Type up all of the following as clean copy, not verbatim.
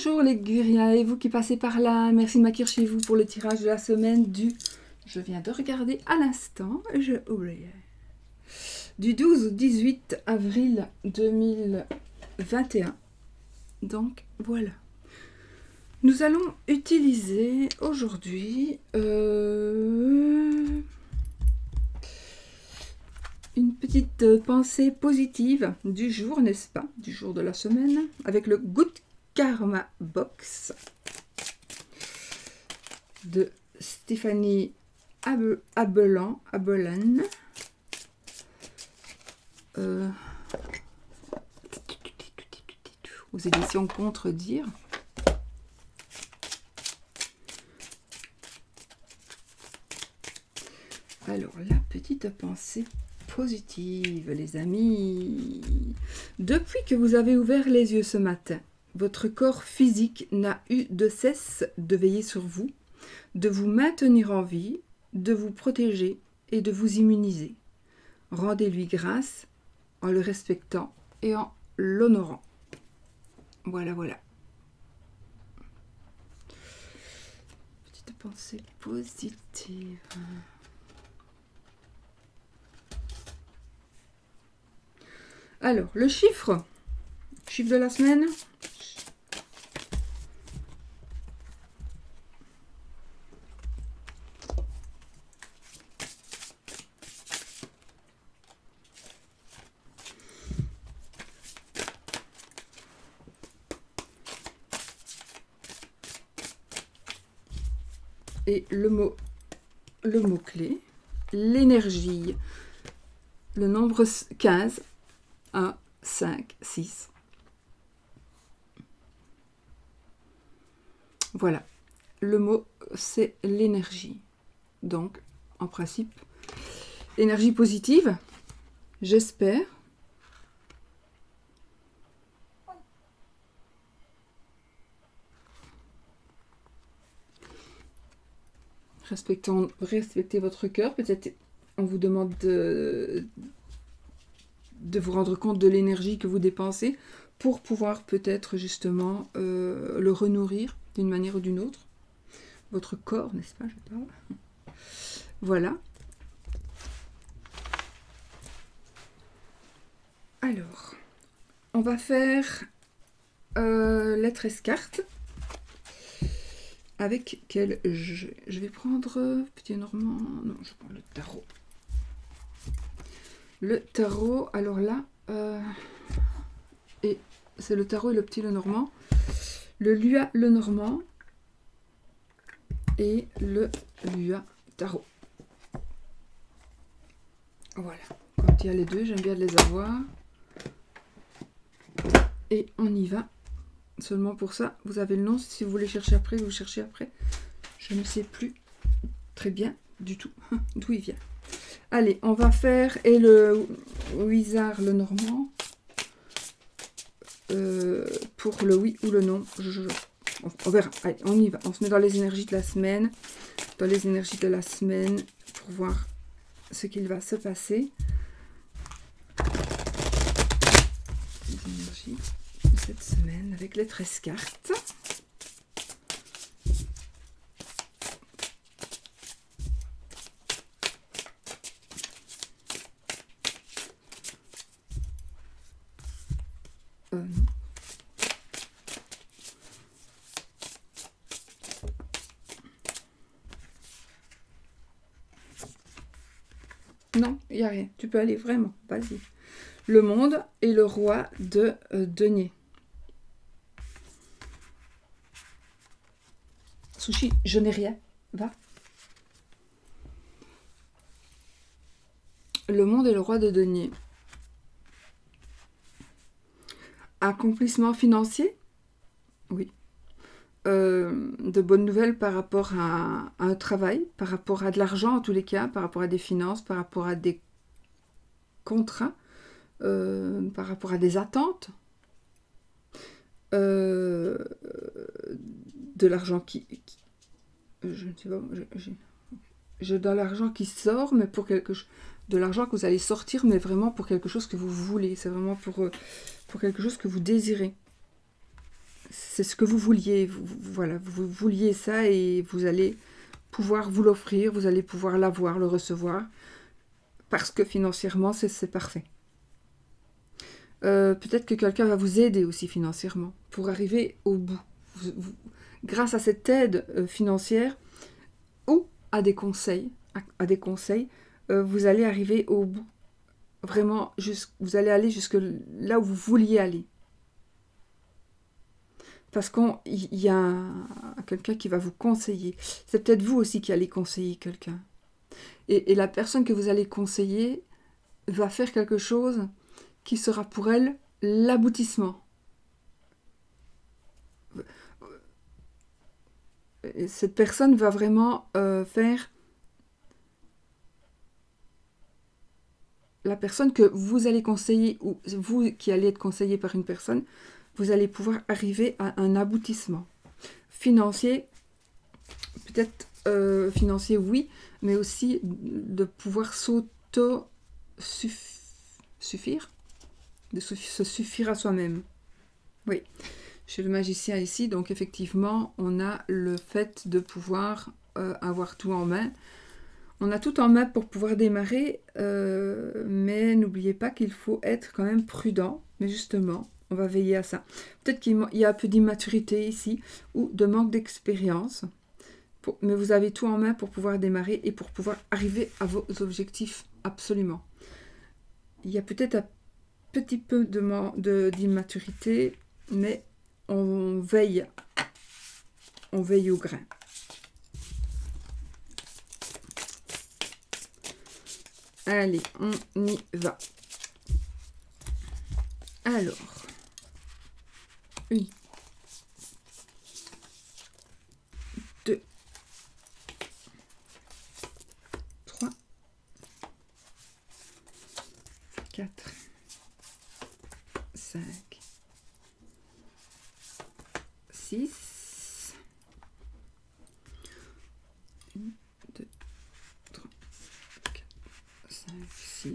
Bonjour les Gurias et vous qui passez par là, merci de m'accueillir chez vous pour le tirage de la semaine du... Je viens de regarder à l'instant, j'ai oublié. Du 12 au 18 avril 2021. Donc voilà. Nous allons utiliser aujourd'hui une petite pensée positive du jour, n'est-ce pas? Du jour de la semaine, avec le Good Karma Box de Stéphanie Abelan. Aux éditions Contredire. Alors, la petite pensée positive, les amis. Depuis que vous avez ouvert les yeux ce matin, votre corps physique n'a eu de cesse de veiller sur vous, de vous maintenir en vie, de vous protéger et de vous immuniser. Rendez-lui grâce en le respectant et en l'honorant. Voilà, voilà. Petite pensée positive. Alors, le chiffre de la semaine. Et le mot-clé, l'énergie, le nombre 15, 1, 5, 6. Voilà, le mot c'est l'énergie. Donc, en principe, énergie positive, j'espère. Respectez votre cœur. Peut-être on vous demande de vous rendre compte de l'énergie que vous dépensez pour pouvoir peut-être justement le renourrir d'une manière ou d'une autre. Votre corps, n'est-ce pas, je parle. Voilà. Alors, on va faire lettre escarpe. Avec quel jeu? Je vais prendre petit normand. Non, je prends le tarot. Le tarot, alors là, et c'est le tarot et le petit le normand. Le Lua le normand et le Lua tarot. Voilà. Quand il y a les deux, j'aime bien les avoir. Et on y va. Seulement pour ça, vous avez le nom. Si vous voulez chercher après, vous cherchez après. Je ne sais plus très bien du tout d'où il vient. Allez, on va faire et le Wizard le normand pour le oui ou le non. On verra. Allez, on y va. On se met dans les énergies de la semaine. Dans les énergies de la semaine pour voir ce qu'il va se passer. Les énergies de cette semaine avec les 13 cartes. Non, il n'y a rien. Tu peux aller vraiment. Vas-y. Le monde et le roi de denier. Sushi, je n'ai rien. Va. Le monde et le roi de denier. Accomplissement financier. Oui. De bonnes nouvelles par rapport à un travail, par rapport à de l'argent en tous les cas, par rapport à des finances, par rapport à des contrats, par rapport à des attentes, de l'argent qui je ne sais pas, j'ai de l'argent qui sort, mais pour quelque chose, de l'argent que vous allez sortir, mais vraiment pour quelque chose que vous voulez, c'est vraiment pour quelque chose que vous désirez. c'est ce que vous vouliez. Voilà, vous vouliez ça et vous allez pouvoir vous l'offrir, vous allez pouvoir l'avoir, le recevoir, parce que financièrement, c'est parfait. Peut-être que quelqu'un va vous aider aussi financièrement pour arriver au bout. Grâce à cette aide financière ou à des conseils, vous allez arriver au bout. Vraiment, vous allez aller jusque là où vous vouliez aller. Parce qu'il y a quelqu'un qui va vous conseiller. C'est peut-être vous aussi qui allez conseiller quelqu'un. Et la personne que vous allez conseiller va faire quelque chose qui sera pour elle l'aboutissement. Et cette personne va vraiment faire la personne que vous allez conseiller, ou vous qui allez être conseillé par une personne, vous allez pouvoir arriver à un aboutissement. Financier, peut-être financier, oui, mais aussi de pouvoir s'auto-suffire, de se suffire à soi-même. Oui, chez le magicien ici, donc effectivement, on a le fait de pouvoir avoir tout en main. On a tout en main pour pouvoir démarrer, mais n'oubliez pas qu'il faut être quand même prudent. Mais justement, on va veiller à ça. Peut-être qu'il y a un peu d'immaturité ici, ou de manque d'expérience. Mais vous avez tout en main pour pouvoir démarrer et pour pouvoir arriver à vos objectifs, absolument. Il y a peut-être un petit peu d'immaturité, mais on veille au grain. Allez, on y va. Alors, 1, 2, 3, 4, 5, 6, 1, 2, 3, 4, 5, 6.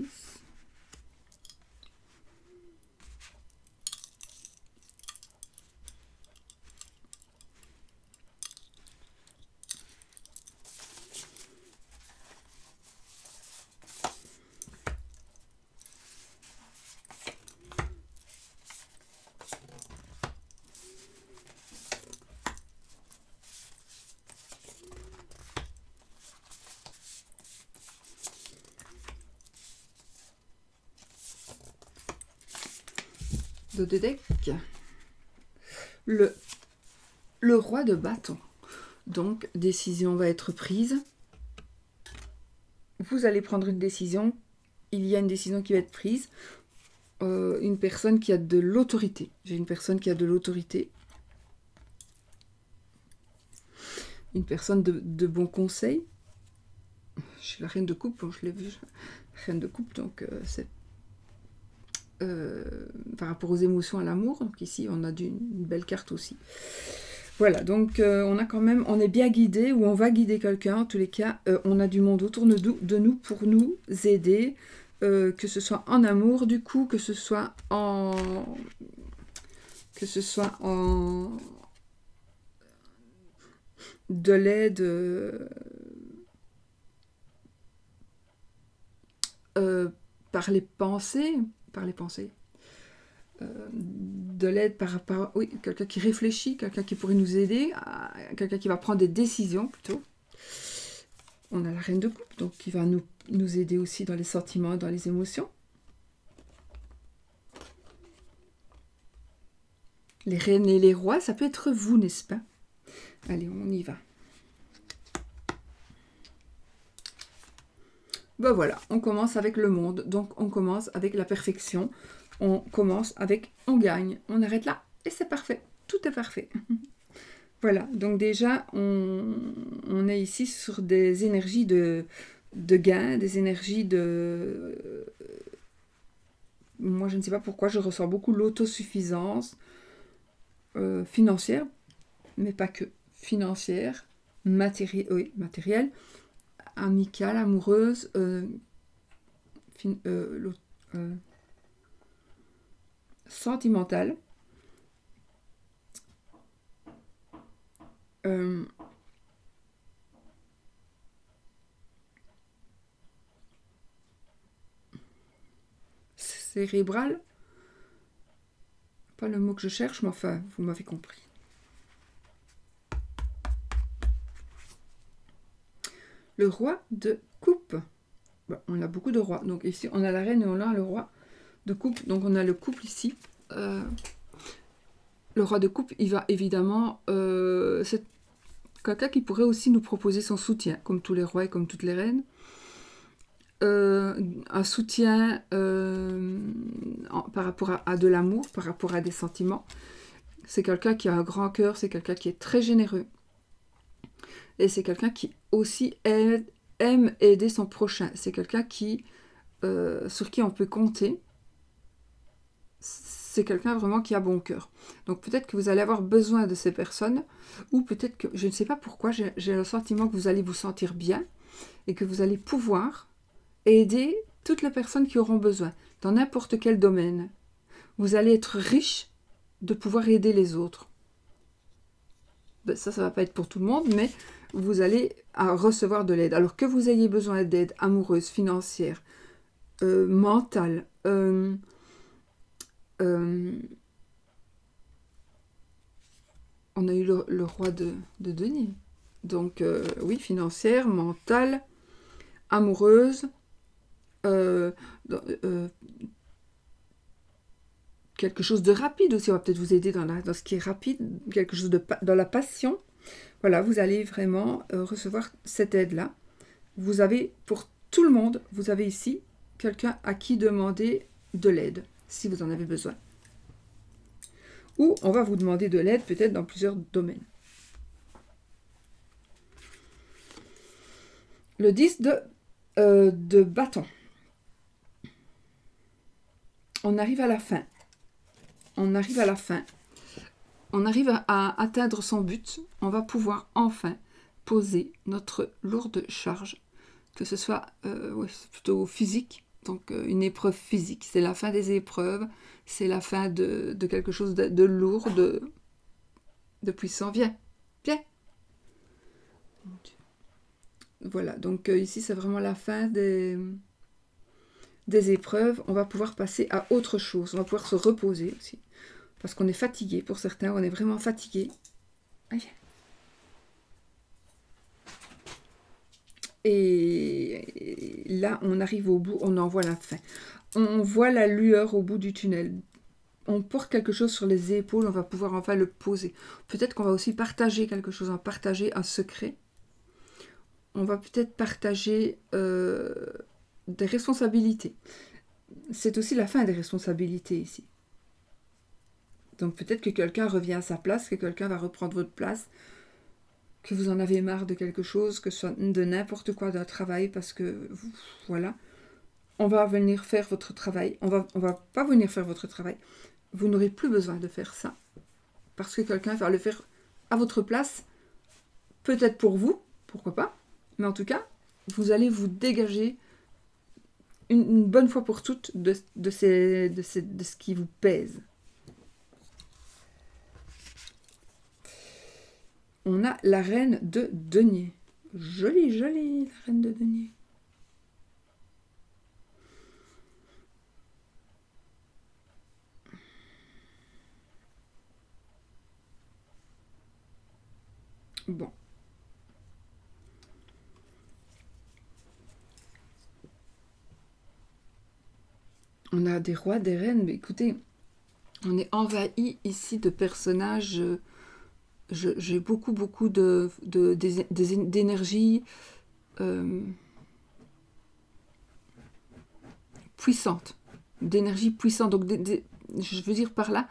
De deck, le roi de bâton. Donc, décision va être prise. Vous allez prendre une décision. Il y a une décision qui va être prise. Une personne qui a de l'autorité. J'ai une personne qui a de l'autorité. Une personne de bon conseil. Je suis la reine de coupe, je l'ai vu. Reine de coupe, donc c'est par rapport aux émotions, à l'amour. Donc ici, on a une belle carte aussi. Voilà, donc on est bien guidé, ou on va guider quelqu'un. En tous les cas, on a du monde autour de nous pour nous aider, que ce soit en amour, du coup, que ce soit en de l'aide par les pensées, de l'aide par oui, quelqu'un qui réfléchit, quelqu'un qui pourrait nous aider, quelqu'un qui va prendre des décisions plutôt. On a la reine de coupe, donc qui va nous aider aussi dans les sentiments, dans les émotions. Les reines et les rois, ça peut être vous, n'est-ce pas? Allez, on y va. Ben voilà, on commence avec le monde, donc on commence avec la perfection. On commence avec on gagne, on arrête là et c'est parfait, tout est parfait. Voilà, donc déjà on est ici sur des énergies de gain, des énergies de... Moi je ne sais pas pourquoi je ressens beaucoup l'autosuffisance financière, mais pas que, financière, matérielle, amicale, amoureuse, sentimentale. cérébral, pas le mot que je cherche, mais enfin, vous m'avez compris. Le roi de coupe. Bon, on a beaucoup de rois. Donc ici, on a la reine et on a le roi de coupe. Donc on a le couple ici. Le roi de coupe, il va évidemment... c'est quelqu'un qui pourrait aussi nous proposer son soutien, comme tous les rois et comme toutes les reines. Un soutien par rapport à de l'amour, par rapport à des sentiments. C'est quelqu'un qui a un grand cœur, c'est quelqu'un qui est très généreux. Et c'est quelqu'un qui aussi aime aider son prochain. C'est quelqu'un sur qui on peut compter. C'est quelqu'un vraiment qui a bon cœur. Donc peut-être que vous allez avoir besoin de ces personnes, ou peut-être que, je ne sais pas pourquoi, j'ai le sentiment que vous allez vous sentir bien, et que vous allez pouvoir aider toutes les personnes qui auront besoin, dans n'importe quel domaine. Vous allez être riche de pouvoir aider les autres. Ben, ça ne va pas être pour tout le monde, mais vous allez recevoir de l'aide. Alors que vous ayez besoin d'aide amoureuse, financière, mentale, on a eu le roi de denier. Donc, oui, financière, mentale, amoureuse, quelque chose de rapide aussi. On va peut-être vous aider dans ce qui est rapide, quelque chose dans la passion. Voilà, vous allez vraiment recevoir cette aide-là. Vous avez, pour tout le monde, vous avez ici quelqu'un à qui demander de l'aide, si vous en avez besoin. Ou on va vous demander de l'aide peut-être dans plusieurs domaines. Le 10 de bâton. On arrive à la fin. On arrive à atteindre son but. On va pouvoir enfin poser notre lourde charge. Que ce soit c'est plutôt physique. Donc une épreuve physique. C'est la fin des épreuves. C'est la fin de quelque chose de lourd, de puissant. Viens. Voilà. Donc ici, c'est vraiment la fin des épreuves. On va pouvoir passer à autre chose. On va pouvoir se reposer aussi. Parce qu'on est fatigué. Pour certains, on est vraiment fatigué. Et là, on arrive au bout. On en voit la fin. On voit la lueur au bout du tunnel. On porte quelque chose sur les épaules. On va pouvoir enfin le poser. Peut-être qu'on va aussi partager quelque chose. Partager un secret. On va peut-être partager des responsabilités. C'est aussi la fin des responsabilités ici. Donc peut-être que quelqu'un revient à sa place, que quelqu'un va reprendre votre place, que vous en avez marre de quelque chose, que ce soit de n'importe quoi, d'un travail, parce que, voilà, on va venir faire votre travail. On va pas venir faire votre travail. Vous n'aurez plus besoin de faire ça. Parce que quelqu'un va le faire à votre place, peut-être pour vous, pourquoi pas, mais en tout cas, vous allez vous dégager une bonne fois pour toutes de ce qui vous pèse. On a la reine de denier. Jolie, la reine de denier. Bon. On a des rois, des reines, mais écoutez, on est envahi ici de personnages. J'ai beaucoup d'énergie puissante. D'énergie puissante. Donc, je veux dire par là,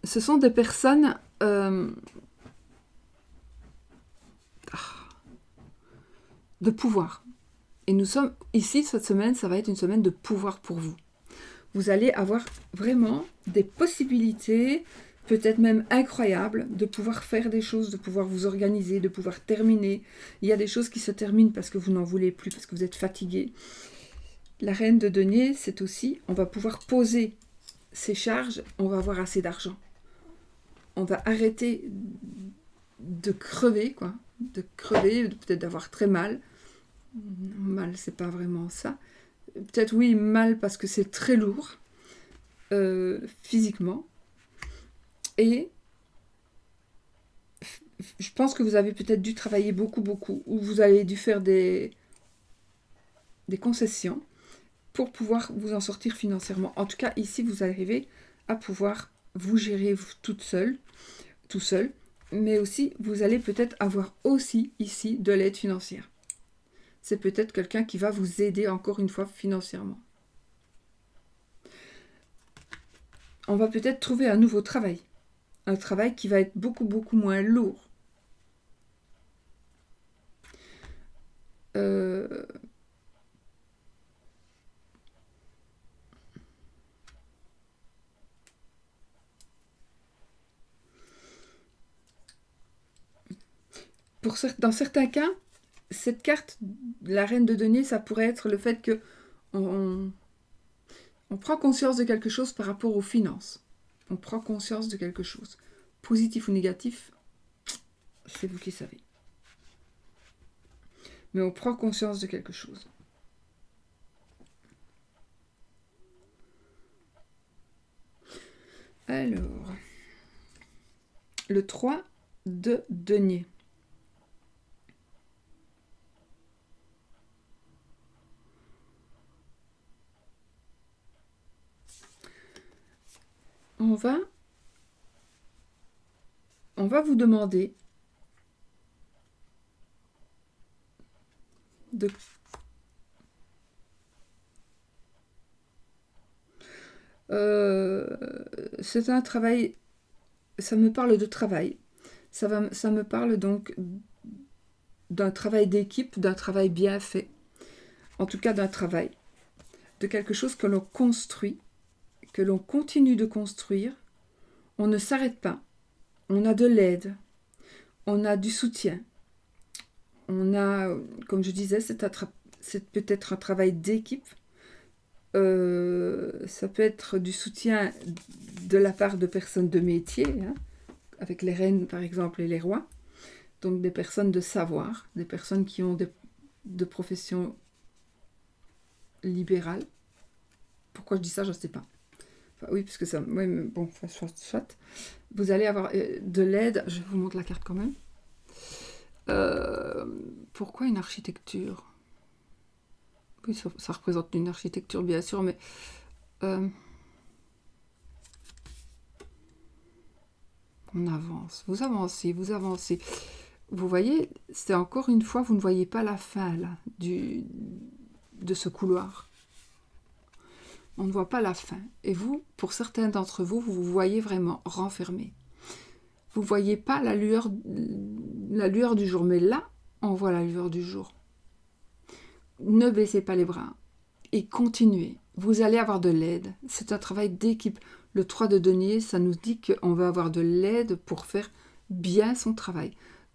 ce sont des personnes de pouvoir. Et nous sommes ici, cette semaine, ça va être une semaine de pouvoir pour vous. Vous allez avoir vraiment des possibilités, peut-être même incroyables, de pouvoir faire des choses, de pouvoir vous organiser, de pouvoir terminer. Il y a des choses qui se terminent parce que vous n'en voulez plus, parce que vous êtes fatigué. La reine de denier, c'est aussi, on va pouvoir poser ses charges, on va avoir assez d'argent. On va arrêter de crever, quoi. De crever, peut-être d'avoir très mal. Mal, c'est pas vraiment ça. Peut-être, oui, mal parce que c'est très lourd, physiquement. Et je pense que vous avez peut-être dû travailler beaucoup, ou vous avez dû faire des concessions pour pouvoir vous en sortir financièrement. En tout cas, ici, vous arrivez à pouvoir vous gérer toute seule, tout seul, mais aussi, vous allez peut-être avoir aussi ici de l'aide financière. C'est peut-être quelqu'un qui va vous aider encore une fois financièrement. On va peut-être trouver un nouveau travail. Un travail qui va être beaucoup moins lourd. Dans certains cas, cette carte, la reine de denier, ça pourrait être le fait que on prend conscience de quelque chose par rapport aux finances. On prend conscience de quelque chose. Positif ou négatif, c'est vous qui savez. Mais on prend conscience de quelque chose. Alors, le 3 de denier. On va vous demander de c'est un travail, ça me parle de travail. Ça me parle donc d'un travail d'équipe, d'un travail bien fait. En tout cas, d'un travail. De quelque chose que l'on construit, que l'on continue de construire. On ne s'arrête pas. On a de l'aide. On a du soutien. On a, comme je disais, c'est peut-être un travail d'équipe. Ça peut être du soutien de la part de personnes de métier, hein, avec les reines par exemple et les rois. Donc des personnes de savoir, des personnes qui ont de professions libérales. Pourquoi je dis ça, je ne sais pas. Enfin, oui, parce que ça... Oui, mais bon, soit. Vous allez avoir de l'aide. Je vous montre la carte quand même. Pourquoi une architecture ? Oui, ça représente une architecture, bien sûr, mais... on avance. Vous avancez. Vous voyez, c'est encore une fois, vous ne voyez pas la fin, là, de ce couloir. On ne voit pas la fin. Et vous, pour certains d'entre vous, vous vous voyez vraiment renfermé. Vous ne voyez pas la lueur du jour. Mais là, on voit la lueur du jour. Ne baissez pas les bras et continuez. Vous allez avoir de l'aide. C'est un travail d'équipe. Le 3 de denier, ça nous dit qu'on va avoir de l'aide pour faire bien son travail.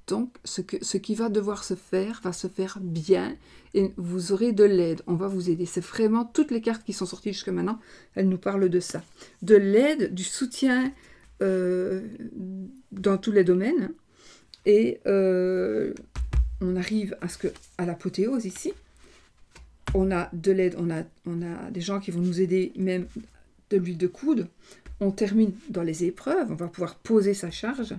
Donc, ce qui va devoir se faire bien et vous aurez de l'aide. On va vous aider. C'est vraiment toutes les cartes qui sont sorties jusque maintenant, elles nous parlent de ça. De l'aide, du soutien dans tous les domaines. Et on arrive à l'apothéose ici. On a de l'aide, on a des gens qui vont nous aider, même de l'huile de coude. On termine dans les épreuves, on va pouvoir poser sa charge.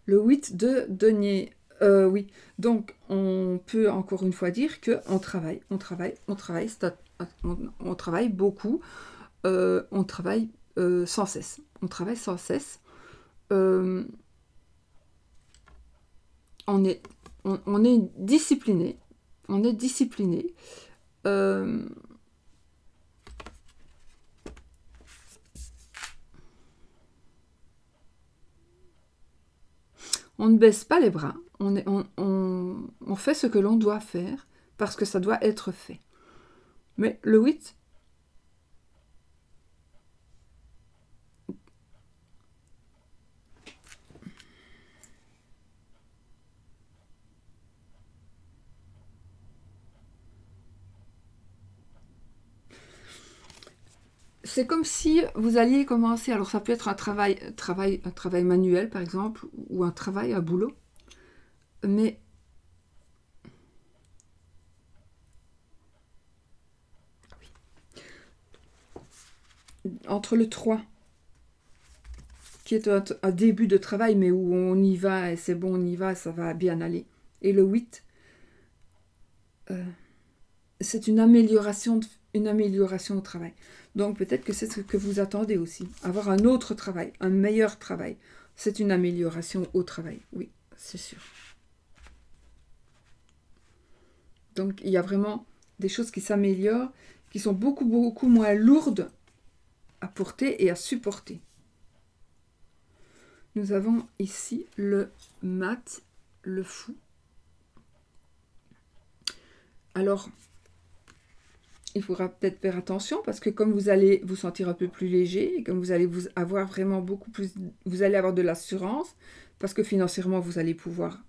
Le 8 de denier, oui. Donc, on peut encore une fois dire qu'on travaille, on travaille beaucoup, on travaille sans cesse. On travaille sans cesse. On est discipliné. On est discipliné. On ne baisse pas les bras. On fait ce que l'on doit faire parce que ça doit être fait. Mais le 8, c'est comme si vous alliez commencer, alors ça peut être un travail manuel par exemple, ou un travail à boulot, mais entre le 3, qui est un début de travail, mais où on y va, et c'est bon, on y va, ça va bien aller, et le 8, c'est une amélioration au travail. Donc peut-être que c'est ce que vous attendez aussi, avoir un autre travail, un meilleur travail. C'est une amélioration au travail, oui, c'est sûr. Donc il y a vraiment des choses qui s'améliorent, qui sont beaucoup, beaucoup moins lourdes à porter et à supporter. Nous avons ici le mat, le fou. Alors, il faudra peut-être faire attention parce que comme vous allez vous sentir un peu plus léger, et comme vous allez avoir vraiment beaucoup plus, vous allez avoir de l'assurance parce que financièrement vous allez pouvoir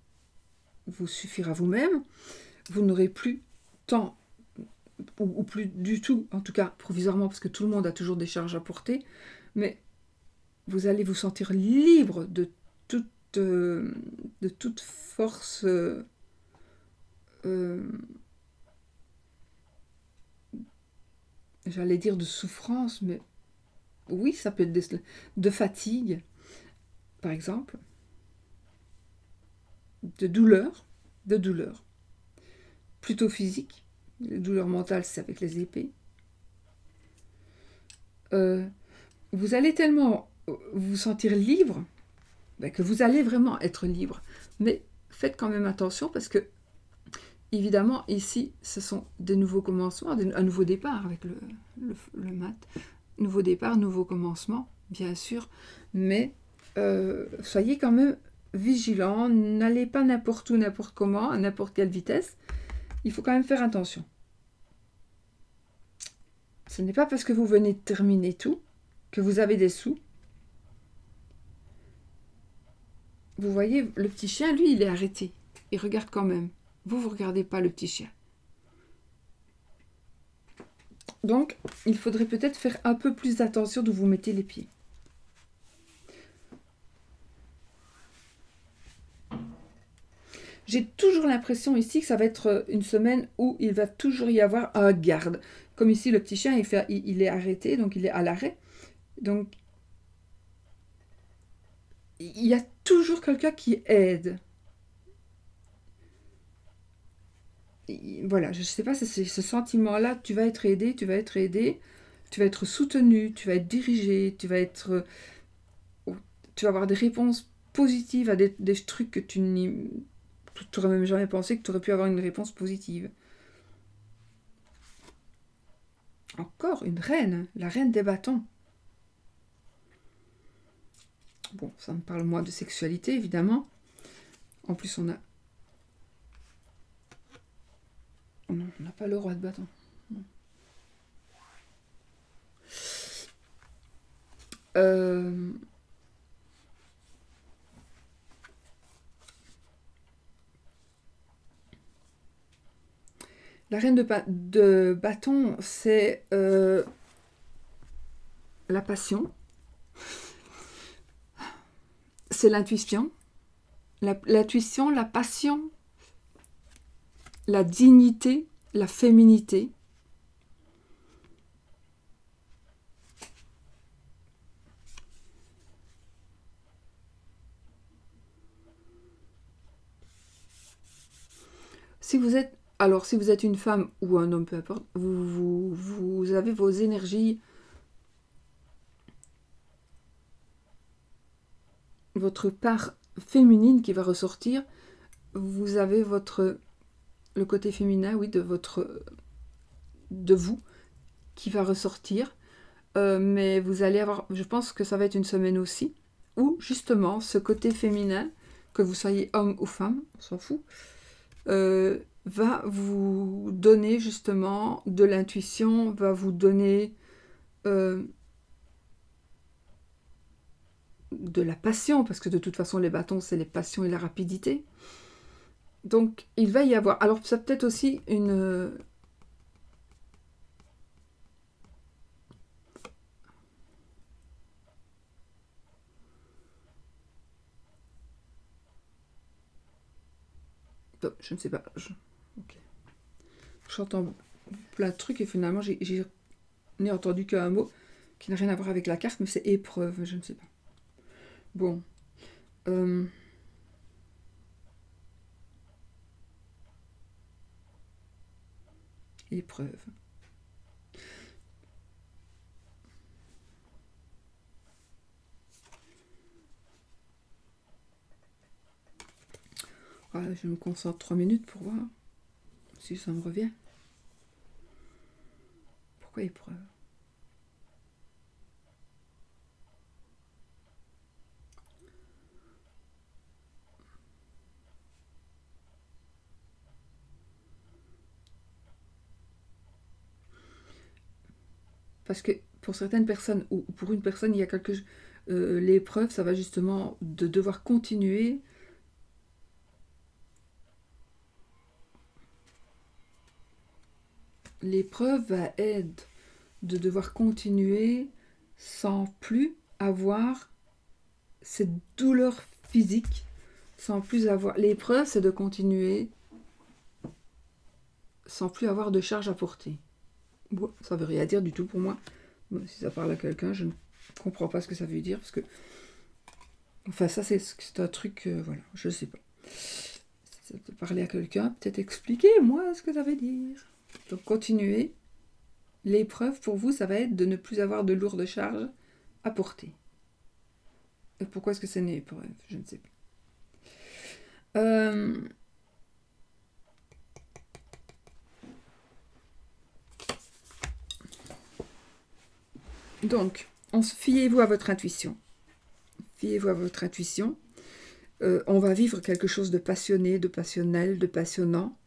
vous suffire à vous-même, vous n'aurez plus tant ou plus du tout, en tout cas provisoirement parce que tout le monde a toujours des charges à porter, mais vous allez vous sentir libre de toute force j'allais dire de souffrance, mais oui, ça peut être de fatigue, par exemple, de douleur, plutôt physique. Les douleurs mentales, c'est avec les épées. Vous allez tellement vous sentir libre que vous allez vraiment être libre. Mais faites quand même attention parce que, évidemment, ici, ce sont des nouveaux commencements, un nouveau départ avec le mat. Nouveau départ, nouveau commencement, bien sûr. Mais soyez quand même vigilants. N'allez pas n'importe où, n'importe comment, à n'importe quelle vitesse. Il faut quand même faire attention. Ce n'est pas parce que vous venez de terminer tout que vous avez des sous. Vous voyez, le petit chien, lui, il est arrêté. Il regarde quand même. Vous ne regardez pas le petit chien. Donc, il faudrait peut-être faire un peu plus attention d'où vous mettez les pieds. J'ai toujours l'impression ici que ça va être une semaine où il va toujours y avoir un garde. Comme ici, le petit chien, il est arrêté, donc il est à l'arrêt. Donc, il y a toujours quelqu'un qui aide. Voilà, je ne sais pas si c'est ce sentiment-là, tu vas être aidé, tu vas être soutenu, tu vas être dirigé, tu vas avoir des réponses positives à des trucs que tu n'aurais même jamais pensé que tu aurais pu avoir une réponse positive. Encore une reine, la reine des bâtons. Bon, ça me parle moi de sexualité, évidemment. En plus, on n'a pas le roi de bâton. La reine de bâton, c'est la passion. C'est l'intuition. L'intuition, la passion, la dignité, la féminité. Si vous êtes une femme ou un homme, peu importe, vous avez vos énergies, votre part féminine qui va ressortir. Vous avez le côté féminin, oui, de vous qui va ressortir. Mais vous allez avoir, je pense que ça va être une semaine aussi, où justement ce côté féminin, que vous soyez homme ou femme, on s'en fout, va vous donner justement de l'intuition, va vous donner de la passion, parce que de toute façon les bâtons c'est les passions et la rapidité. Donc il va y avoir, alors ça peut-être aussi Je ne sais pas. Ok. J'entends plein de trucs et finalement, j'ai n'ai entendu qu'un mot qui n'a rien à voir avec la carte, mais c'est épreuve, je ne sais pas. Bon. Épreuve. Voilà, je me concentre 3 minutes pour voir si ça me revient. Pourquoi épreuve? Parce que pour certaines personnes, ou pour une personne, il y a quelque chose... l'épreuve, ça va justement de devoir continuer. L'épreuve va être de devoir continuer sans plus avoir cette douleur physique, sans plus avoir... L'épreuve, c'est de continuer sans plus avoir de charge à porter. Bon, ça veut rien dire du tout pour moi. Bon, si ça parle à quelqu'un, je ne comprends pas ce que ça veut dire, parce que... Enfin, ça, c'est un truc... voilà, je ne sais pas. Si ça peut parler à quelqu'un, peut-être expliquez-moi ce que ça veut dire. Donc, continuez. L'épreuve, pour vous, ça va être de ne plus avoir de lourdes charges à porter. Et pourquoi est-ce que c'est une épreuve? Je ne sais pas. Donc, fiez-vous à votre intuition. Fiez-vous à votre intuition. On va vivre quelque chose de passionné, de passionnel, de passionnant.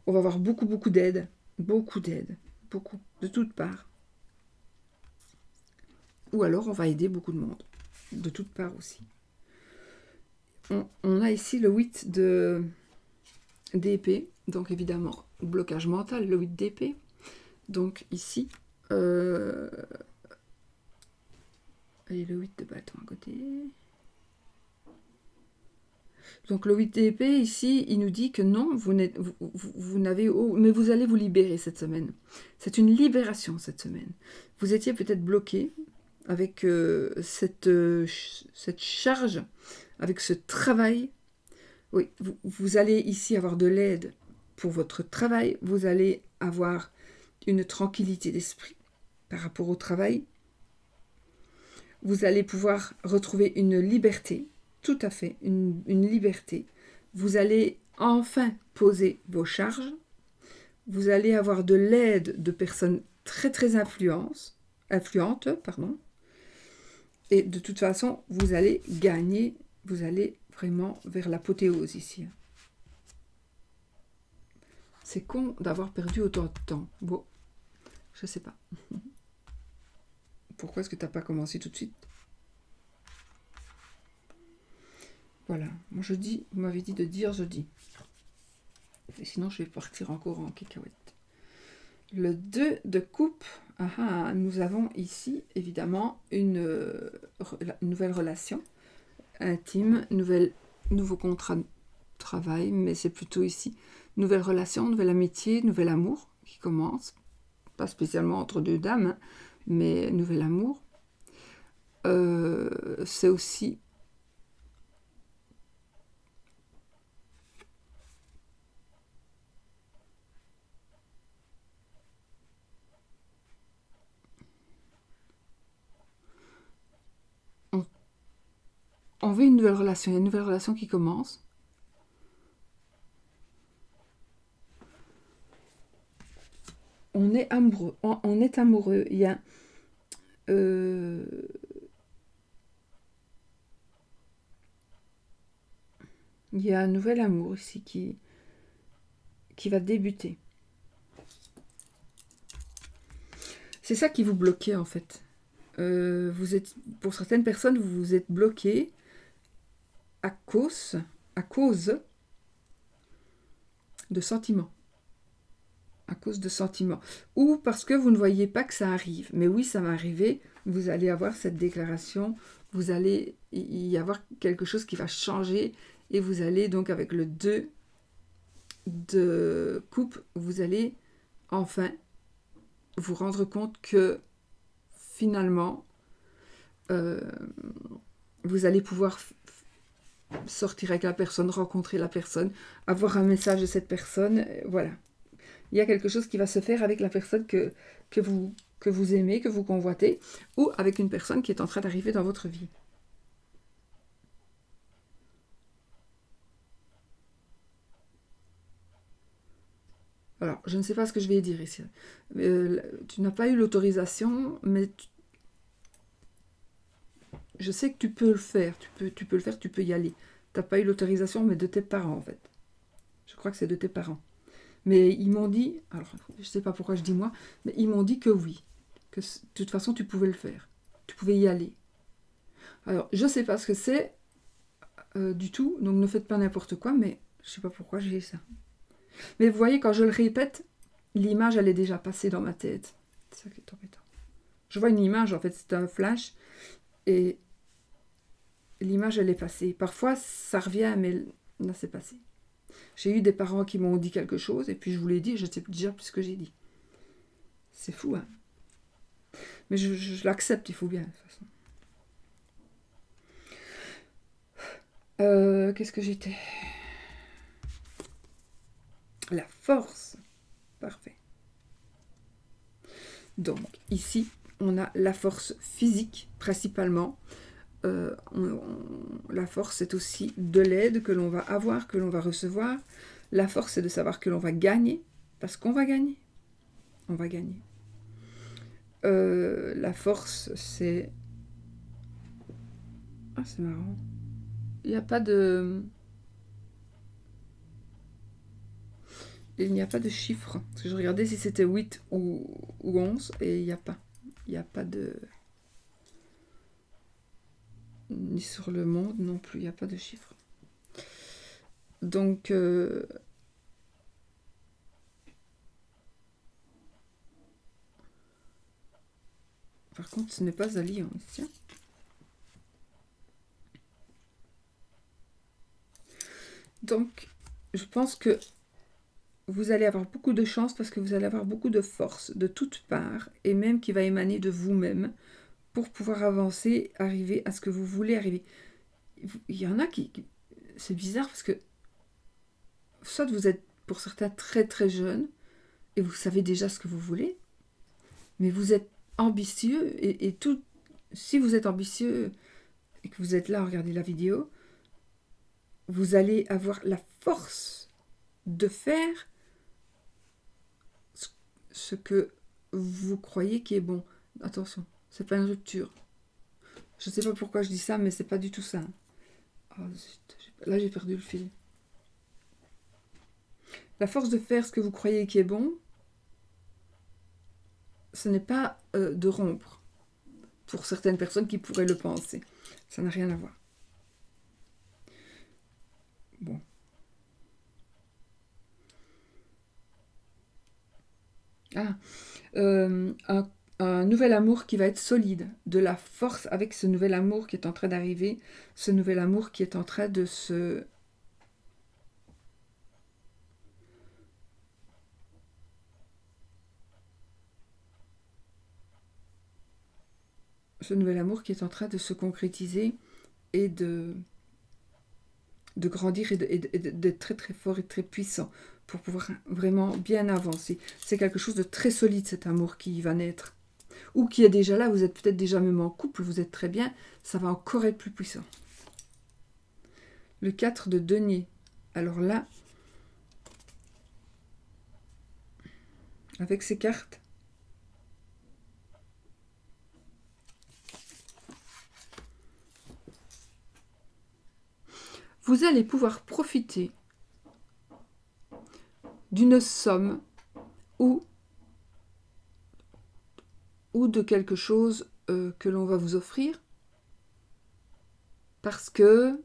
On va avoir beaucoup, beaucoup d'aide. Beaucoup d'aide. Beaucoup. De toutes parts. Ou alors, on va aider beaucoup de monde. De toutes parts aussi. On a ici le 8 d'épée. Donc, évidemment, blocage mental, le 8 d'épée. Donc, ici... et le 8 de bâton à côté. Donc le 8 d'épée, ici, il nous dit que non, vous n'avez... mais vous allez vous libérer cette semaine. C'est une libération cette semaine. Vous étiez peut-être bloqué avec cette charge, avec ce travail. Oui, vous allez ici avoir de l'aide pour votre travail. Vous allez avoir une tranquillité d'esprit par rapport au travail. Vous allez pouvoir retrouver une liberté, tout à fait, une liberté. Vous allez enfin poser vos charges. Vous allez avoir de l'aide de personnes très très influentes. Et de toute façon, vous allez gagner, vous allez vraiment vers l'apothéose ici. C'est con d'avoir perdu autant de temps. Bon, je sais pas. Pourquoi est-ce que tu n'as pas commencé tout de suite? Voilà, moi je dis, vous m'avez dit de dire, je dis. Et sinon je vais partir encore en cacahuète. Le 2 de coupe, nous avons ici évidemment une nouvelle relation intime, nouveau contrat de travail, mais c'est plutôt ici nouvelle relation, nouvelle amitié, nouvel amour qui commence, pas spécialement entre deux dames, mais nouvel amour. C'est aussi on veut une nouvelle relation, il y a une nouvelle relation qui commence. On est amoureux, il y a il y a un nouvel amour ici qui va débuter. C'est ça qui vous bloquait en fait. Pour certaines personnes, vous vous êtes bloqué à cause de sentiments. À cause de sentiments. Ou parce que vous ne voyez pas que ça arrive. Mais oui, ça va arriver. Vous allez avoir cette déclaration. Vous allez y avoir quelque chose qui va changer Et vous allez donc avec le 2 de coupe, vous allez enfin vous rendre compte que finalement, vous allez pouvoir sortir avec la personne, rencontrer la personne, avoir un message de cette personne, voilà. Il y a quelque chose qui va se faire avec la personne que vous aimez, que vous convoitez, ou avec une personne qui est en train d'arriver dans votre vie. Alors, je ne sais pas ce que je vais dire ici. Tu n'as pas eu l'autorisation, mais je sais que tu peux le faire. Tu peux le faire, tu peux y aller. Tu n'as pas eu l'autorisation, mais de tes parents, en fait. Je crois que c'est de tes parents. Mais ils m'ont dit, alors je ne sais pas pourquoi je dis moi, mais ils m'ont dit que oui. Que de toute façon, tu pouvais le faire. Tu pouvais y aller. Alors, je ne sais pas ce que c'est du tout, donc ne faites pas n'importe quoi, mais je ne sais pas pourquoi j'ai ça. Mais vous voyez, quand je le répète, l'image, elle est déjà passée dans ma tête. C'est ça qui est embêtant. Je vois une image, en fait, c'est un flash, et l'image, elle est passée. Parfois, ça revient, mais là, c'est passé. J'ai eu des parents qui m'ont dit quelque chose, et puis je vous l'ai dit, je sais déjà plus ce que j'ai dit. C'est fou, hein. Mais je l'accepte, il faut bien, de toute façon. Qu'est-ce que j'étais ? La force. Parfait. Donc, ici, on a la force physique, principalement. La force, c'est aussi de l'aide que l'on va avoir, que l'on va recevoir. La force, c'est de savoir que l'on va gagner, parce qu'on va gagner. On va gagner. La force, c'est... Ah, c'est marrant. Il n'y a pas de... Il n'y a pas de chiffre. Parce que je regardais si c'était 8 ou 11, et il n'y a pas. Il n'y a pas de... Ni sur le monde non plus, il n'y a pas de chiffre. Donc... Par contre, ce n'est pas alliance. Tiens. Donc, je pense que vous allez avoir beaucoup de chance parce que vous allez avoir beaucoup de force de toutes parts et même qui va émaner de vous-même pour pouvoir avancer, arriver à ce que vous voulez arriver. Il y en a qui... C'est bizarre parce que soit vous êtes pour certains très très jeunes et vous savez déjà ce que vous voulez, mais vous êtes ambitieux et tout... Si vous êtes ambitieux et que vous êtes là à regarder la vidéo, vous allez avoir la force de faire ce que vous croyez qui est bon. Attention, c'est pas une rupture. Je sais pas pourquoi je dis ça, mais c'est pas du tout ça. Oh, là, j'ai perdu le fil. La force de faire ce que vous croyez qui est bon, ce n'est pas de rompre. Pour certaines personnes qui pourraient le penser. Ça n'a rien à voir. Bon. Ah, un nouvel amour qui va être solide, de la force avec ce nouvel amour qui est en train d'arriver, ce nouvel amour qui est en train de se... Ce nouvel amour qui est en train de se concrétiser et de grandir et d'être très très fort et très puissant pour pouvoir vraiment bien avancer. C'est quelque chose de très solide cet amour qui va naître. Ou qui est déjà là, vous êtes peut-être déjà même en couple, vous êtes très bien, ça va encore être plus puissant. Le 4 de denier. Alors là, avec ces cartes, vous allez pouvoir profiter d'une somme ou de quelque chose que l'on va vous offrir parce que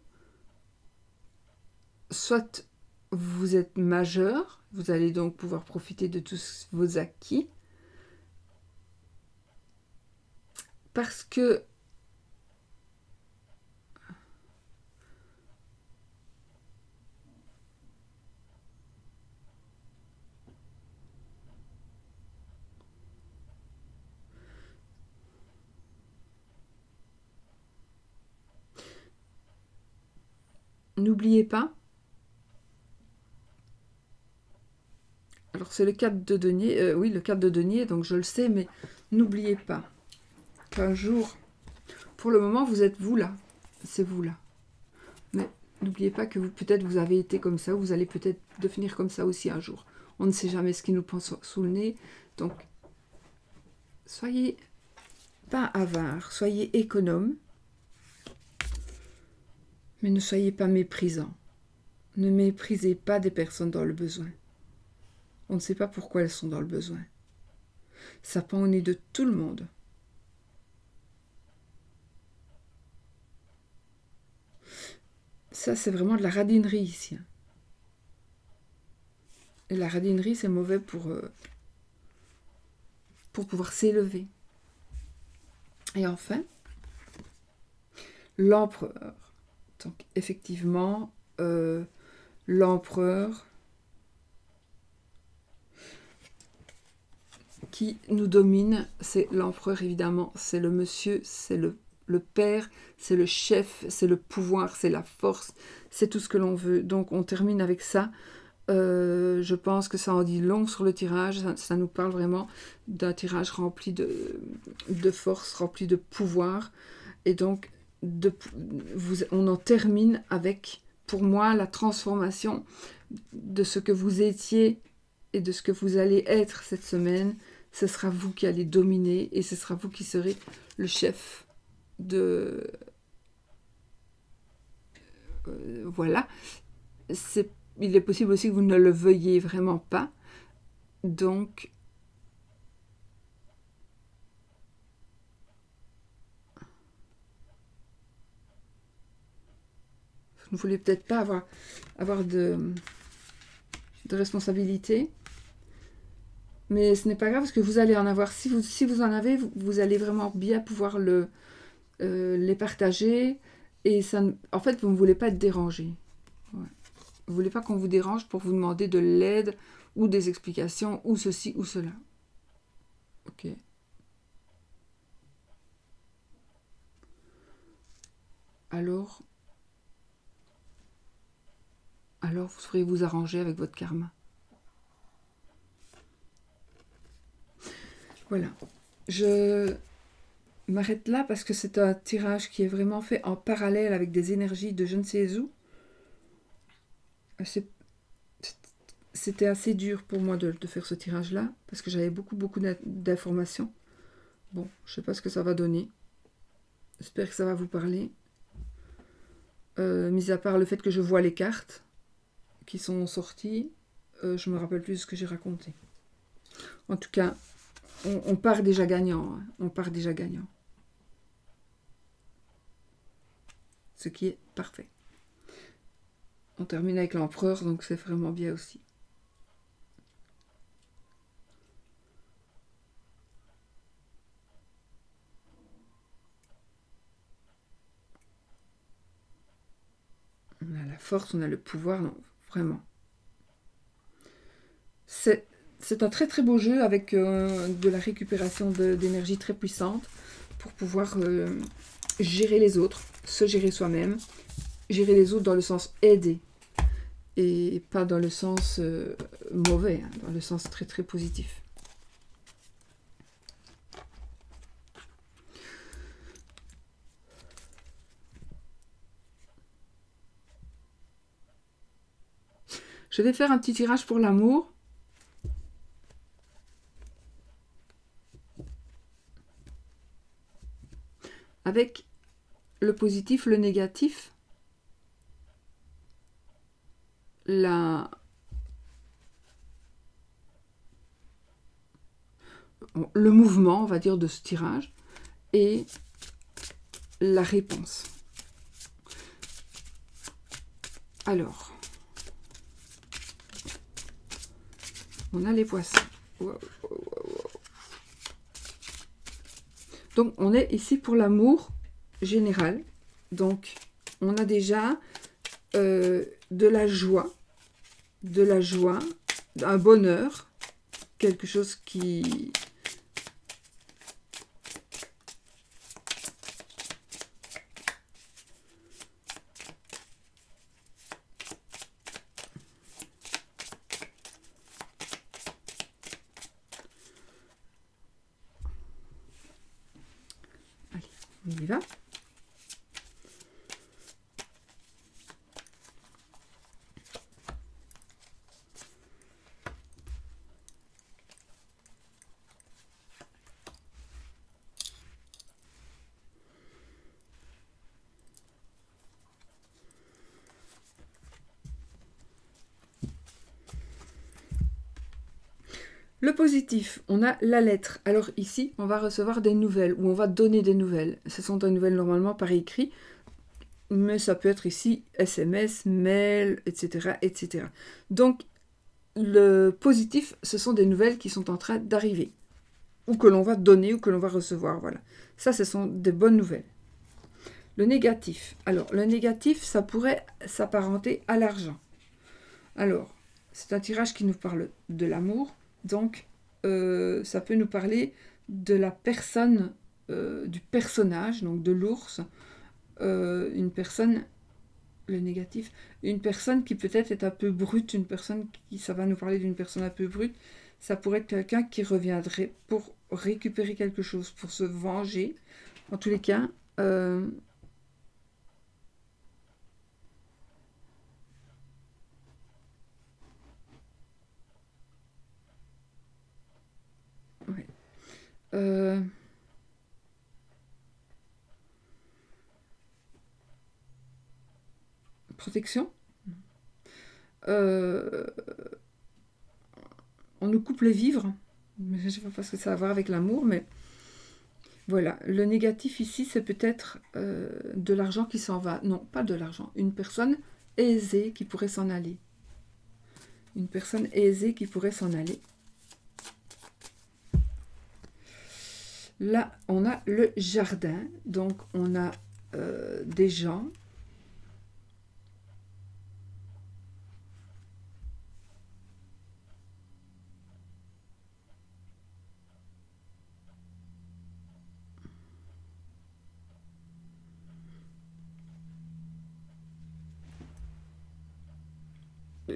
soit vous êtes majeur, vous allez donc pouvoir profiter de tous vos acquis, parce que n'oubliez pas. Alors c'est le 4 de denier, oui le 4 de denier, donc je le sais, mais n'oubliez pas qu'un jour, pour le moment vous êtes vous là, c'est vous là. Mais n'oubliez pas que peut-être vous avez été comme ça, ou vous allez peut-être devenir comme ça aussi un jour. On ne sait jamais ce qui nous pense sous le nez, donc soyez pas avares, soyez économes, mais ne soyez pas méprisants. Ne méprisez pas des personnes dans le besoin. On ne sait pas pourquoi elles sont dans le besoin. Ça pend au nez de tout le monde. Ça, c'est vraiment de la radinerie ici. Et la radinerie, c'est mauvais pour pouvoir s'élever. Et enfin, l'empereur. Donc, effectivement, l'empereur qui nous domine, c'est l'empereur, évidemment, c'est le monsieur, c'est le père, c'est le chef, c'est le pouvoir, c'est la force, c'est tout ce que l'on veut. Donc, on termine avec ça. Je pense que ça en dit long sur le tirage, ça nous parle vraiment d'un tirage rempli de force, rempli de pouvoir, et donc on en termine avec, pour moi, la transformation de ce que vous étiez et de ce que vous allez être cette semaine. Ce sera vous qui allez dominer, et ce sera vous qui serez le chef de... voilà, il est possible aussi que vous ne le veuillez vraiment pas. Donc, vous ne voulez peut-être pas avoir de responsabilité. Mais ce n'est pas grave parce que vous allez en avoir. Si vous en avez, vous allez vraiment bien pouvoir les partager. Et ça, en fait, vous ne voulez pas être dérangé. Ouais. Vous ne voulez pas qu'on vous dérange pour vous demander de l'aide ou des explications ou ceci ou cela. Ok. Alors, vous saurez vous arranger avec votre karma. Voilà. Je m'arrête là parce que c'est un tirage qui est vraiment fait en parallèle avec des énergies de je ne sais où. C'était assez dur pour moi de faire ce tirage-là parce que j'avais beaucoup d'informations. Bon, je ne sais pas ce que ça va donner. J'espère que ça va vous parler. Mis à part le fait que je vois les cartes qui sont sorties, je me rappelle plus ce que j'ai raconté. En tout cas, on part déjà gagnant. Hein. On part déjà gagnant. Ce qui est parfait. On termine avec l'empereur, donc c'est vraiment bien aussi. On a la force, on a le pouvoir, non, vraiment. C'est un très très beau jeu avec de la récupération d'énergie très puissante pour pouvoir gérer les autres, se gérer soi-même, gérer les autres dans le sens aider et pas dans le sens mauvais, hein, dans le sens très très positif. Je vais faire un petit tirage pour l'amour. Avec le positif, le négatif, le mouvement, on va dire, de ce tirage, et la réponse. Alors, on a les poissons. Wow. Donc, on est ici pour l'amour général. Donc, on a déjà de la joie, un bonheur, quelque chose qui... On y va. Le positif, on a la lettre. Alors ici, on va recevoir des nouvelles ou on va donner des nouvelles. Ce sont des nouvelles normalement par écrit, mais ça peut être ici SMS, mail, etc., etc. Donc, le positif, ce sont des nouvelles qui sont en train d'arriver, ou que l'on va donner, ou que l'on va recevoir, voilà. Ça, ce sont des bonnes nouvelles. Le négatif. Alors, le négatif, ça pourrait s'apparenter à l'argent. Alors, c'est un tirage qui nous parle de l'amour, donc ça peut nous parler de la personne, du personnage, donc de l'ours, une personne, le négatif, une personne qui peut-être est un peu brute, une personne qui, ça va nous parler d'une personne un peu brute, ça pourrait être quelqu'un qui reviendrait pour récupérer quelque chose, pour se venger. En tous les cas, ouais. Protection. On nous coupe les vivres. Je ne sais pas ce que ça a à voir avec l'amour, mais voilà. Le négatif ici, c'est peut-être de l'argent qui s'en va. Non, pas de l'argent. Une personne aisée qui pourrait s'en aller. Une personne aisée qui pourrait s'en aller. Là, on a le jardin. Donc, on a des gens.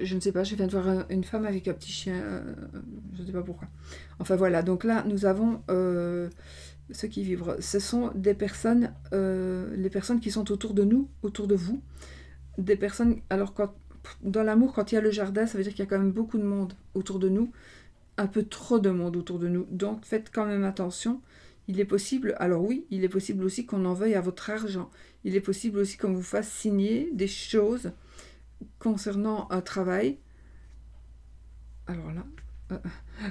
Je ne sais pas, je viens de voir une femme avec un petit chien, je ne sais pas pourquoi. Enfin voilà, donc là, nous avons ceux qui vivent. Ce sont des personnes, les personnes qui sont autour de nous, autour de vous. Des personnes, alors dans l'amour, quand il y a le jardin, ça veut dire qu'il y a quand même beaucoup de monde autour de nous, un peu trop de monde autour de nous. Donc faites quand même attention. Il est possible, alors oui, il est possible aussi qu'on en veuille à votre argent. Il est possible aussi qu'on vous fasse signer des choses concernant un travail. Alors là,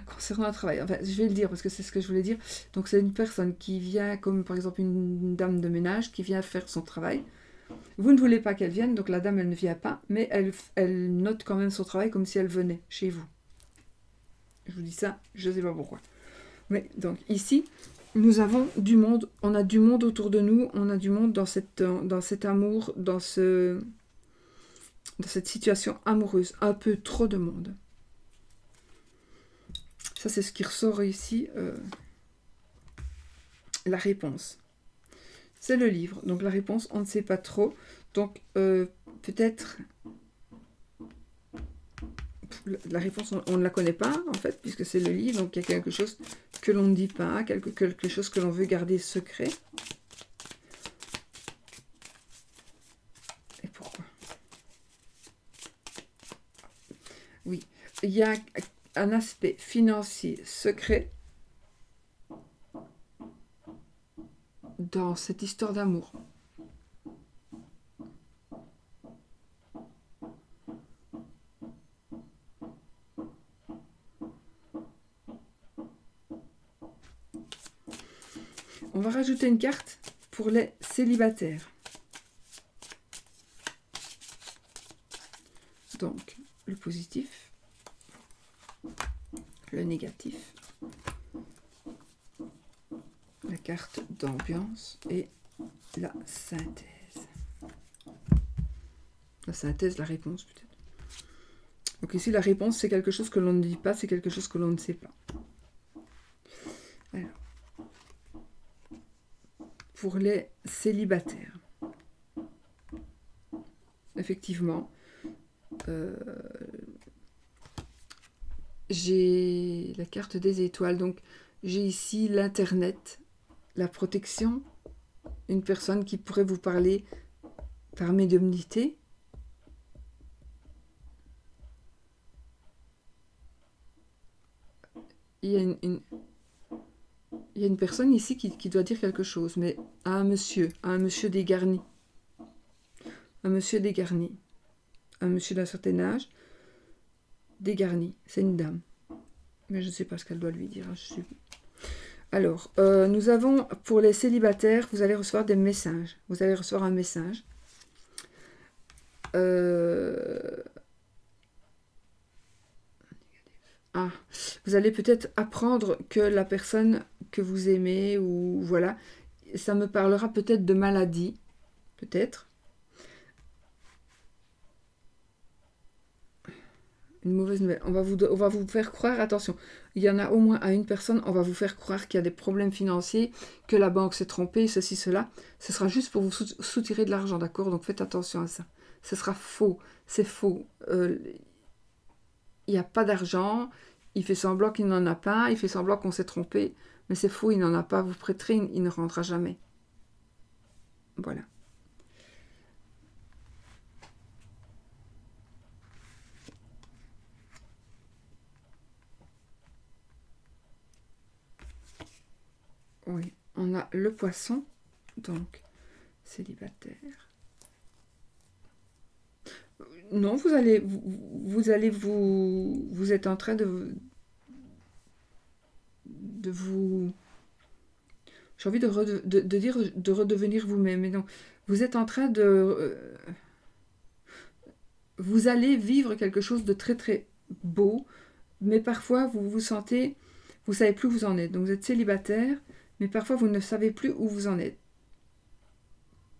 concernant un travail, enfin, je vais le dire parce que c'est ce que je voulais dire. Donc c'est une personne qui vient, comme par exemple une dame de ménage, qui vient faire son travail. Vous ne voulez pas qu'elle vienne, donc la dame, elle ne vient pas, mais elle note quand même son travail comme si elle venait chez vous. Je vous dis ça, je ne sais pas pourquoi. Mais donc ici, nous avons du monde, on a du monde autour de nous, on a du monde dans cet amour, dans cette situation amoureuse, un peu trop de monde. Ça, c'est ce qui ressort ici, la réponse. C'est le livre, donc la réponse, on ne sait pas trop. Donc, peut-être... La réponse, on ne la connaît pas, en fait, puisque c'est le livre, donc il y a quelque chose que l'on ne dit pas, quelque chose que l'on veut garder secret. Et pourquoi? Oui, il y a un aspect financier secret dans cette histoire d'amour. On va rajouter une carte pour les célibataires. Donc, le positif, le négatif, la carte d'ambiance et la synthèse. La synthèse, la réponse peut-être. Donc ici, la réponse, c'est quelque chose que l'on ne dit pas, c'est quelque chose que l'on ne sait pas. Alors, pour les célibataires, effectivement, j'ai la carte des étoiles, donc j'ai ici l'internet, la protection, une personne qui pourrait vous parler par médiumnité. Il y a une personne ici qui doit dire quelque chose, mais à un monsieur dégarni. Un monsieur dégarni. Un monsieur d'un certain âge, dégarni. C'est une dame. Mais je ne sais pas ce qu'elle doit lui dire. Alors, nous avons, pour les célibataires, vous allez recevoir des messages. Vous allez recevoir un message. Vous allez peut-être apprendre que la personne que vous aimez, ou voilà, ça me parlera peut-être de maladie, peut-être. Une mauvaise nouvelle. On va vous faire croire, attention, il y en a au moins à une personne, on va vous faire croire qu'il y a des problèmes financiers, que la banque s'est trompée, ceci, cela. Ce sera juste pour vous soutirer de l'argent, d'accord? Donc faites attention à ça. Ce sera faux, c'est faux. Il n'y a pas d'argent, il fait semblant qu'il n'en a pas, il fait semblant qu'on s'est trompé, mais c'est faux, il n'en a pas, vous prêterez, il ne rendra jamais. Voilà. Oui, on a le poisson, donc célibataire. Non, vous êtes en train de vous, j'ai envie de dire de redevenir vous-même, mais non, vous êtes en train de, vous allez vivre quelque chose de très très beau, mais parfois vous vous sentez, vous savez plus où vous en êtes, donc vous êtes célibataire, mais parfois vous ne savez plus où vous en êtes.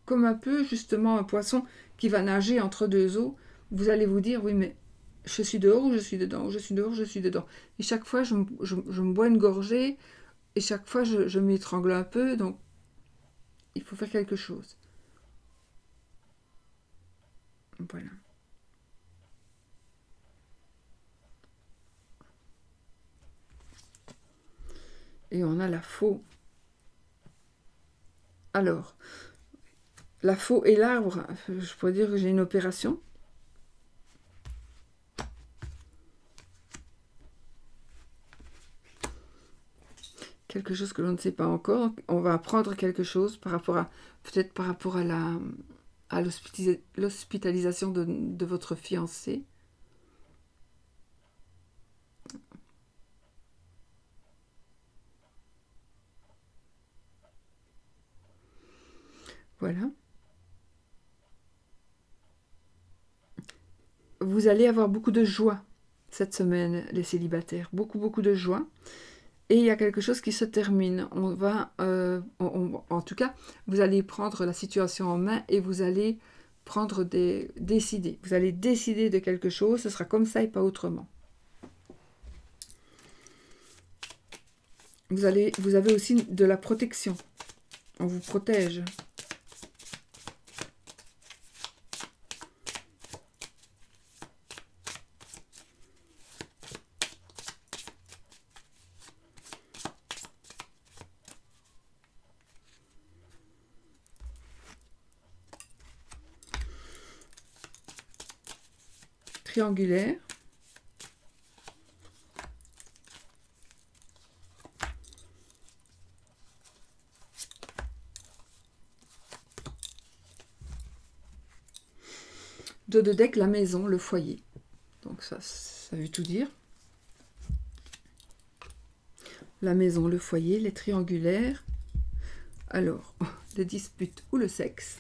Comme un peu justement un poisson qui va nager entre deux eaux, vous allez vous dire, oui, mais je suis dehors ou je suis dedans, je suis dehors, je suis dedans. Et chaque fois, je me bois une gorgée, et chaque fois, je m'étrangle un peu, donc il faut faire quelque chose. Voilà. Et on a la faux. Alors, la faux et l'arbre, je pourrais dire que j'ai une opération. Quelque chose que l'on ne sait pas encore. On va apprendre quelque chose par rapport à, peut-être par rapport à l'hospitalisation de votre fiancé. Voilà. Vous allez avoir beaucoup de joie cette semaine, les célibataires. Beaucoup, beaucoup de joie. Et il y a quelque chose qui se termine. On va, en tout cas, vous allez prendre la situation en main et vous allez décider. Vous allez décider de quelque chose. Ce sera comme ça et pas autrement. Vous avez aussi de la protection. On vous protège. Triangulaire. Dos de deck, la maison, le foyer. Donc ça veut tout dire. La maison, le foyer, les triangulaires. Alors, les disputes ou le sexe.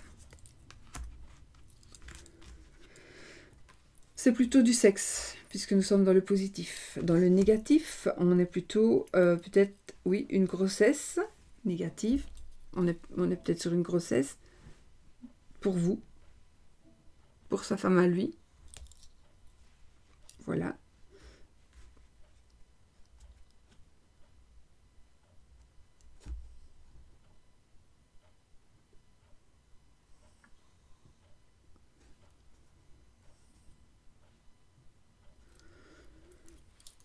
C'est plutôt du sexe, puisque nous sommes dans le positif. Dans le négatif, on est plutôt, peut-être, oui, une grossesse négative. On est peut-être sur une grossesse pour vous, pour sa femme à lui. Voilà.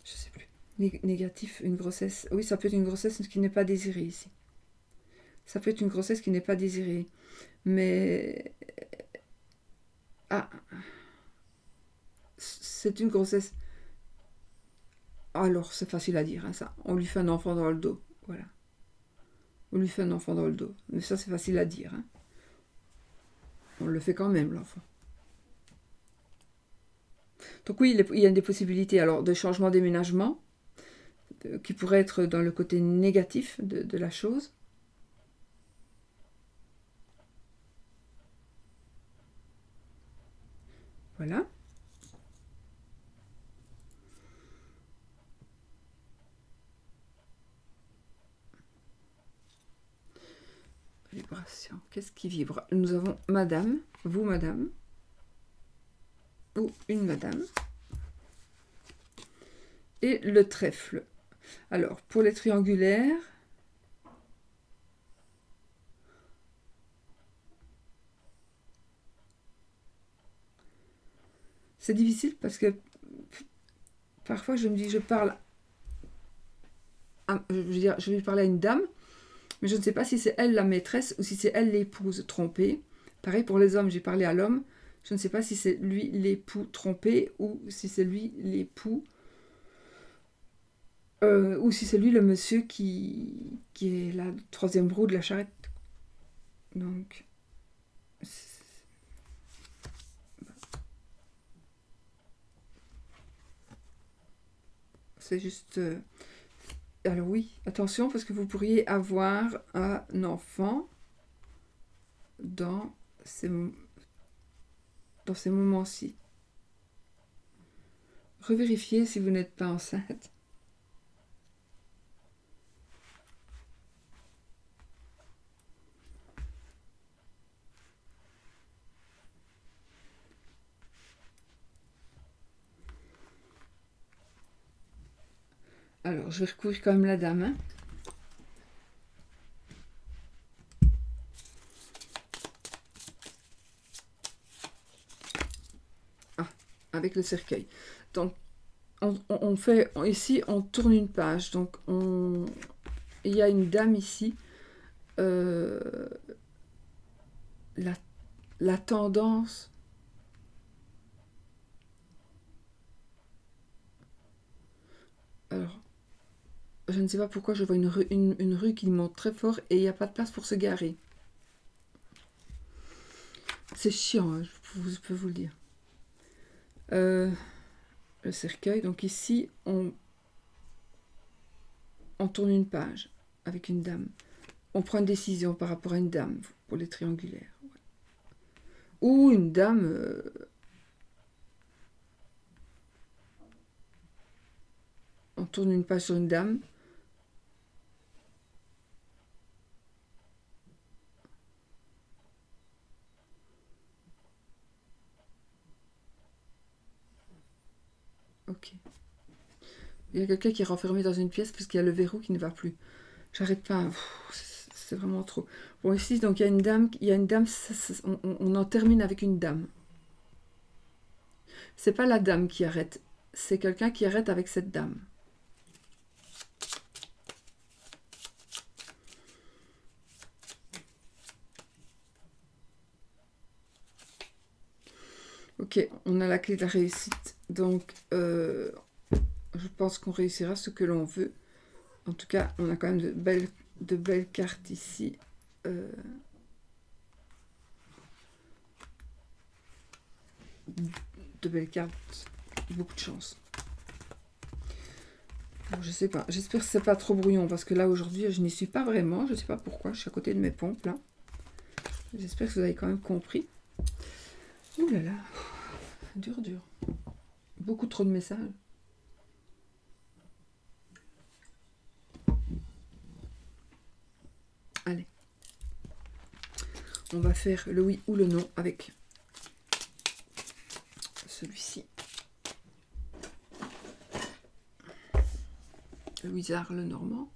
Je sais plus. Négatif, une grossesse. Oui, ça peut être une grossesse qui n'est pas désirée ici. Ça peut être une grossesse qui n'est pas désirée. Mais... Ah, c'est une grossesse... Alors, c'est facile à dire, hein, ça. On lui fait un enfant dans le dos. Voilà. On lui fait un enfant dans le dos. Mais ça, c'est facile à dire. Hein. On le fait quand même, l'enfant. Donc oui, il y a des possibilités alors de changement d'aménagement qui pourrait être dans le côté négatif de la chose. Voilà. Vibration. Qu'est-ce qui vibre? Nous avons madame, vous madame, ou une madame, et le trèfle. Alors, pour les triangulaires, c'est difficile parce que parfois je me dis, je vais parler à une dame, mais je ne sais pas si c'est elle la maîtresse ou si c'est elle l'épouse trompée. Pareil pour les hommes, j'ai parlé à l'homme, je ne sais pas si c'est lui l'époux trompé ou si c'est lui l'époux, ou si c'est lui le monsieur qui est la troisième roue de la charrette. Donc, c'est juste... Alors oui, attention parce que vous pourriez avoir un enfant dans ces moments-ci. Revérifiez si vous n'êtes pas enceinte. Alors, je vais recouvrir quand même la dame. Hein. Ah, avec le cercueil. Donc, on fait... Ici, on tourne une page. Donc, il y a une dame ici. La tendance... Alors... Je ne sais pas pourquoi je vois une rue qui monte très fort et il n'y a pas de place pour se garer. C'est chiant, hein, je peux vous le dire. Le cercueil, donc ici, on tourne une page avec une dame. On prend une décision par rapport à une dame pour les triangulaires. Ou une dame... on tourne une page sur une dame. Ok. Il y a quelqu'un qui est renfermé dans une pièce parce qu'il y a le verrou qui ne va plus. J'arrête pas. C'est vraiment trop. Bon, ici, donc, il y a une dame. On en termine avec une dame. C'est pas la dame qui arrête. C'est quelqu'un qui arrête avec cette dame. Ok, on a la clé de la réussite. Donc, je pense qu'on réussira ce que l'on veut. En tout cas, on a quand même de belles cartes ici. De belles cartes. Beaucoup de chance. Alors, je sais pas. J'espère que c'est pas trop brouillon parce que là, aujourd'hui, je n'y suis pas vraiment. Je sais pas pourquoi. Je suis à côté de mes pompes, là. J'espère que vous avez quand même compris. Ouh là là. Dur, dur. Beaucoup trop de messages. Allez. On va faire le oui ou le non avec celui-ci. Le Wizard, le Normand.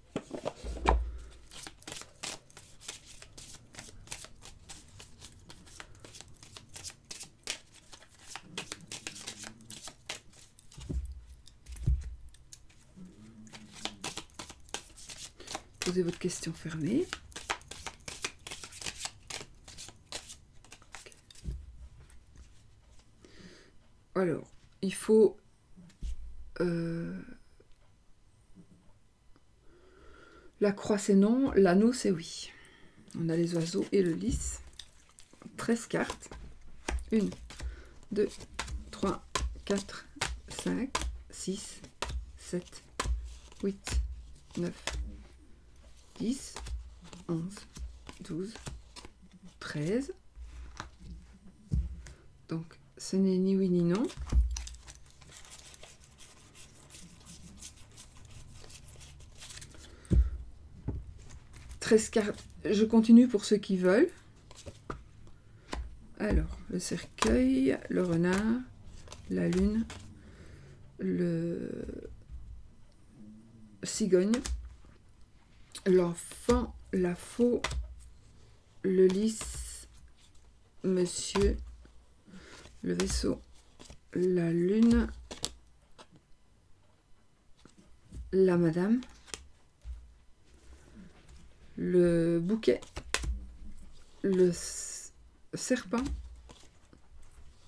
Posez votre question fermée. Alors, il faut... la croix, c'est non. L'anneau, c'est oui. On a les oiseaux et le lys. 13 cartes. 1, 2, 3, 4, 5, 6, 7, 8, 9, 10, 11, 12, 13. Donc, ce n'est ni oui ni non. Je continue pour ceux qui veulent. Alors, le cercueil, le renard, la lune, le cigogne, l'enfant, la faux, le lys, monsieur, le vaisseau, la lune, la madame, le bouquet, le serpent,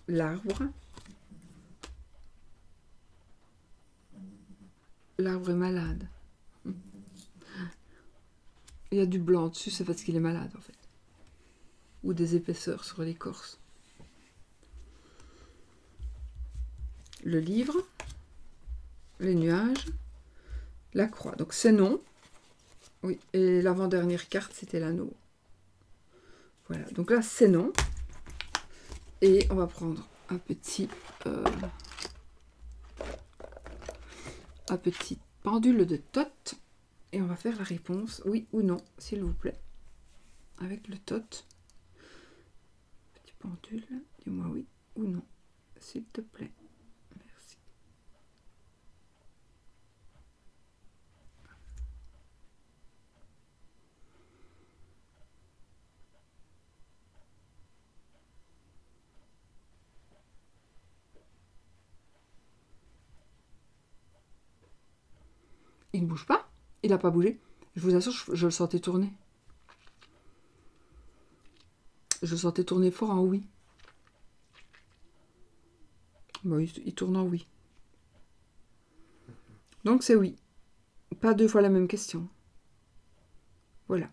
l'arbre. L'arbre est malade. Il y a du blanc dessus, c'est parce qu'il est malade en fait. Ou des épaisseurs sur l'écorce. Le livre, les nuages, la croix. Donc c'est non. Oui, et l'avant-dernière carte, c'était l'anneau. Voilà, donc là, c'est non. Et on va prendre un petit pendule de tot. Et on va faire la réponse, oui ou non, s'il vous plaît. Avec le tot. Petit pendule, dis-moi oui ou non, s'il te plaît. Merci. Il ne bouge pas. Il n'a pas bougé. Je vous assure, je le sentais tourner. Je le sentais tourner fort en oui. Bon, il tourne en oui. Donc c'est oui. Pas deux fois la même question. Voilà.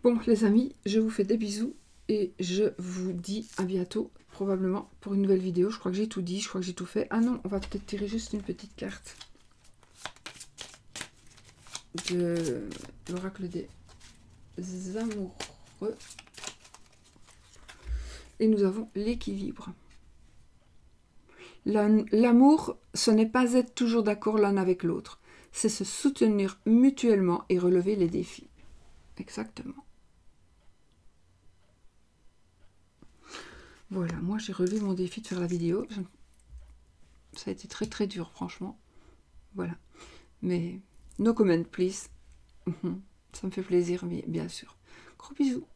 Bon, les amis, je vous fais des bisous. Et je vous dis à bientôt, probablement, pour une nouvelle vidéo. Je crois que j'ai tout dit, je crois que j'ai tout fait. Ah non, on va peut-être tirer juste une petite carte de l'oracle des amoureux. Et nous avons l'équilibre. L'amour, ce n'est pas être toujours d'accord l'un avec l'autre. C'est se soutenir mutuellement et relever les défis. Exactement. Voilà, moi j'ai relevé mon défi de faire la vidéo. Ça a été très très dur, franchement. Voilà. Mais no comment, please. Ça me fait plaisir, bien sûr. Gros bisous.